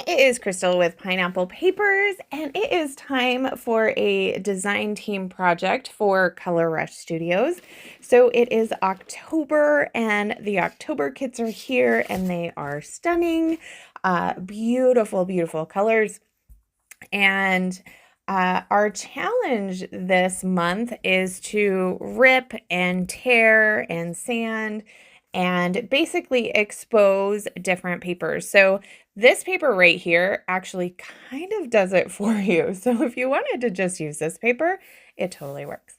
It is Crystal with Pineapple Papers, and it is time for a design team project for Color Rush Studios. So it is October, and the October kits are here, and they are stunning, beautiful, beautiful colors. And our challenge this month is to rip and tear and sand and basically expose different papers. So this paper right here actually kind of does it for you. So if you wanted to just use this paper, it totally works.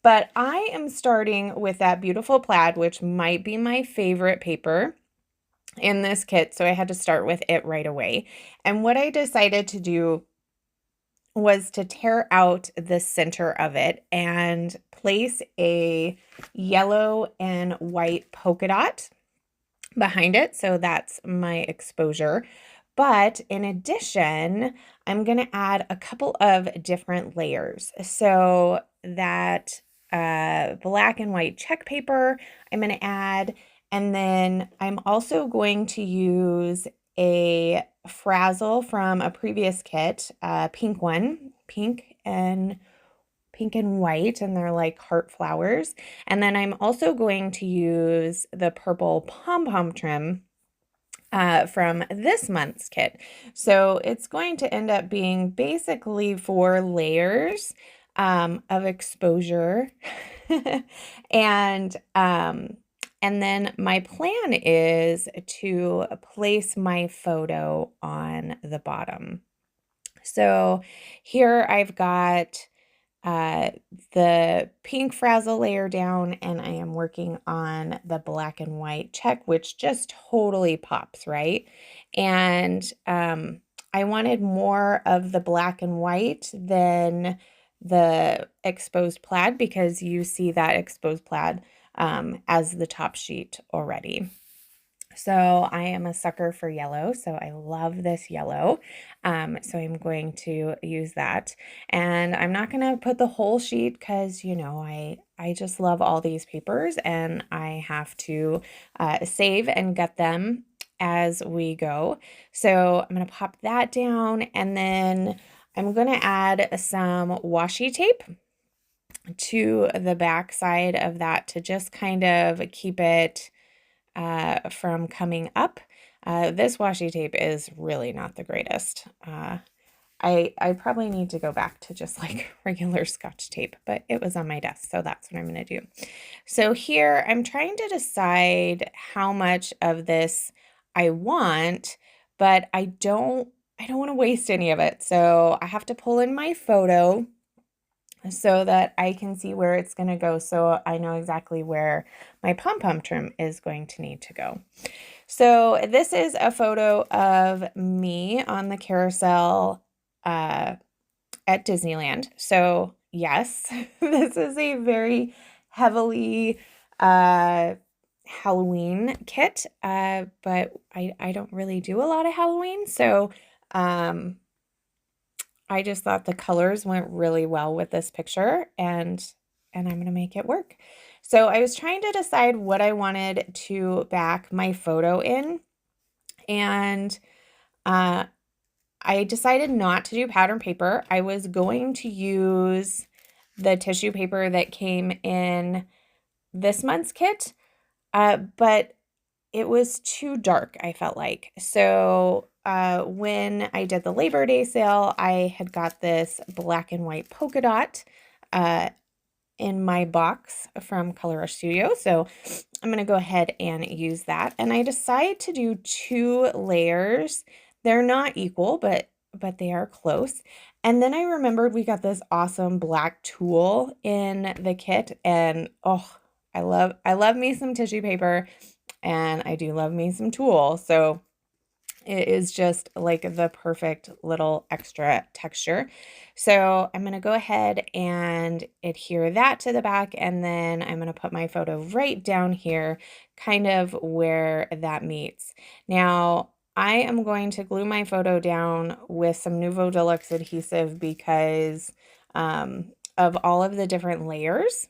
But I am starting with that beautiful plaid, which might be my favorite paper in this kit. So I had to start with it right away. And what I decided to do was to tear out the center of it and place a yellow and white polka dot behind it. So that's my exposure. But in addition, I'm going to add a couple of different layers. So that black and white check paper I'm going to add. And then I'm also going to use a frazzle from a previous kit, pink one, pink and white, and they're like heart flowers. And then I'm also going to use the purple pom-pom trim from this month's kit. So it's going to end up being basically 4 layers of exposure. And then my plan is to place my photo on the bottom. So here I've got the pink frazzle layer down, and I am working on the black and white check, which just totally pops, right? And I wanted more of the black and white than the exposed plaid, because you see that exposed plaid as the top sheet already. So I am a sucker for yellow, so I love this yellow. So I'm going to use that. And I'm not going to put the whole sheet because, you know, I just love all these papers, and I have to save and get them as we go. So I'm going to pop that down, and then I'm going to add some washi tape to the back side of that to just kind of keep it from coming up. This washi tape is really not the greatest. I probably need to go back to just like regular Scotch tape, but it was on my desk, so that's what I'm going to do. So here I'm trying to decide how much of this I want, but I don't want to waste any of it. So I have to pull in my photo so that I can see where it's going to go, so I know exactly where my pom-pom trim is going to need to go. So this is a photo of me on the carousel at Disneyland. So yes, this is a very heavily Halloween kit, but I don't really do a lot of Halloween, so I just thought the colors went really well with this picture, and I'm going to make it work. So I was trying to decide what I wanted to back my photo in, and I decided not to do pattern paper. I was going to use the tissue paper that came in this month's kit, but it was too dark, I felt like. So when I did the Labor Day sale, I had got this black and white polka dot in my box from Color Rush Studio. So I'm going to go ahead and use that. And I decided to do 2 layers. They're not equal, but they are close. And then I remembered we got this awesome black tulle in the kit, and oh, I love me some tissue paper, and I do love me some tulle. So it is just like the perfect little extra texture. So I'm going to go ahead and adhere that to the back, and then I'm going to put my photo right down here, kind of where that meets. Now, I am going to glue my photo down with some Nuvo Deluxe adhesive because of all of the different layers.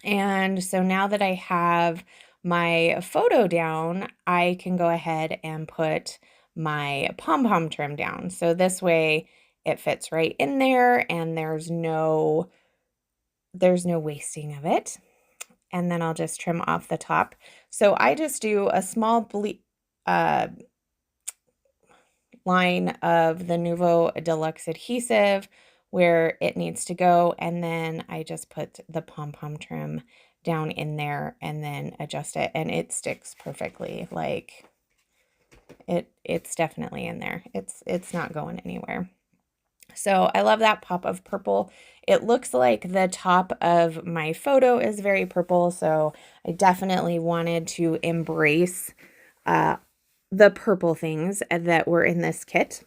And so now that I have my photo down, I can go ahead and put my pom-pom trim down. So this way it fits right in there and there's no wasting of it. And then I'll just trim off the top. So I just do a small line of the Nuvo Deluxe adhesive where it needs to go, and then I just put the pom-pom trim down in there and then adjust it, and it sticks perfectly. Like it's definitely in there. It's not going anywhere. So I love that pop of purple. It looks like the top of my photo is very purple, so I definitely wanted to embrace the purple things that were in this kit.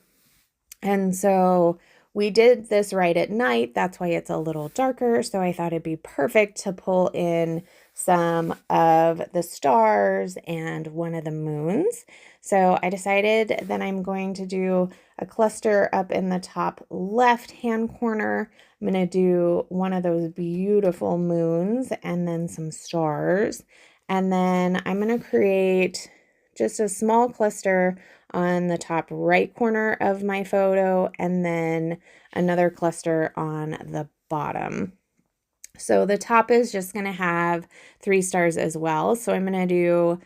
And so we did this right at night. That's why it's a little darker. So I thought it'd be perfect to pull in some of the stars and one of the moons. So I decided that I'm going to do a cluster up in the top left-hand corner. I'm going to do one of those beautiful moons and then some stars. And then I'm going to create just a small cluster on the top right corner of my photo, and then another cluster on the bottom. So the top is just going to have 3 stars as well. So I'm going to do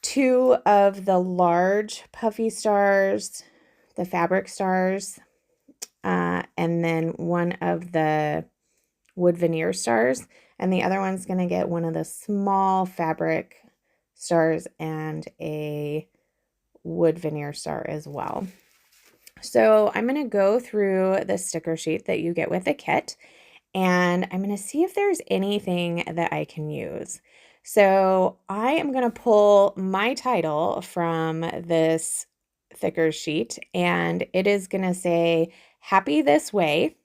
2 of the large puffy stars, the fabric stars, and then 1 of the wood veneer stars, and the other one's going to get 1 of the small fabric stars and a wood veneer star as well. So I'm going to go through the sticker sheet that you get with the kit, and I'm going to see if there's anything that I can use. So I am going to pull my title from this thicker sheet, and it is going to say Happy This Way,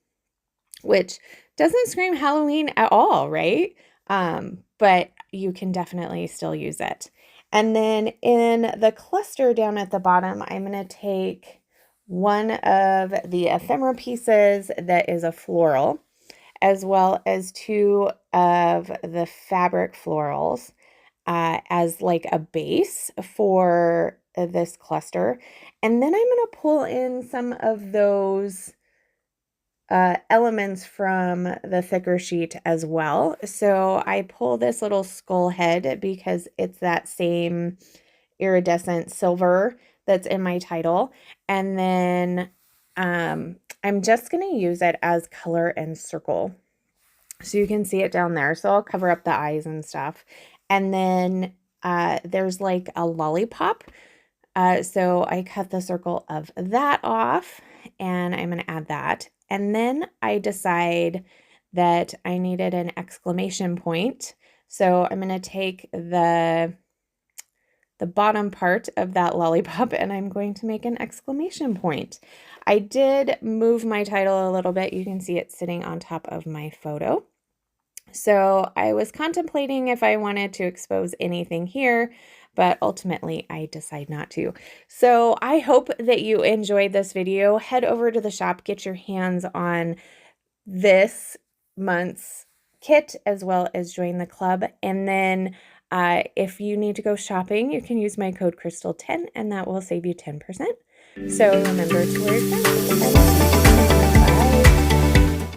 which doesn't scream Halloween at all, right? But you can definitely still use it. And then in the cluster down at the bottom, I'm going to take one of the ephemera pieces that is a floral, as well as 2 of the fabric florals as like a base for this cluster. And then I'm going to pull in some of those elements from the thicker sheet as well. So I pull this little skull head because it's that same iridescent silver that's in my title. And then I'm just going to use it as color and circle. So you can see it down there. So I'll cover up the eyes and stuff. And then there's like a lollipop. So I cut the circle of that off, and I'm going to add that. And then I decide that I needed an exclamation point. So I'm going to take the bottom part of that lollipop and I'm going to make an exclamation point. I did move my title a little bit. You can see it sitting on top of my photo. So I was contemplating if I wanted to expose anything here, but ultimately I decide not to. So I hope that you enjoyed this video. Head over to the shop, get your hands on this month's kit as well as join the club. And then if you need to go shopping, you can use my code Crystal10 and that will save you 10%. So remember to wear your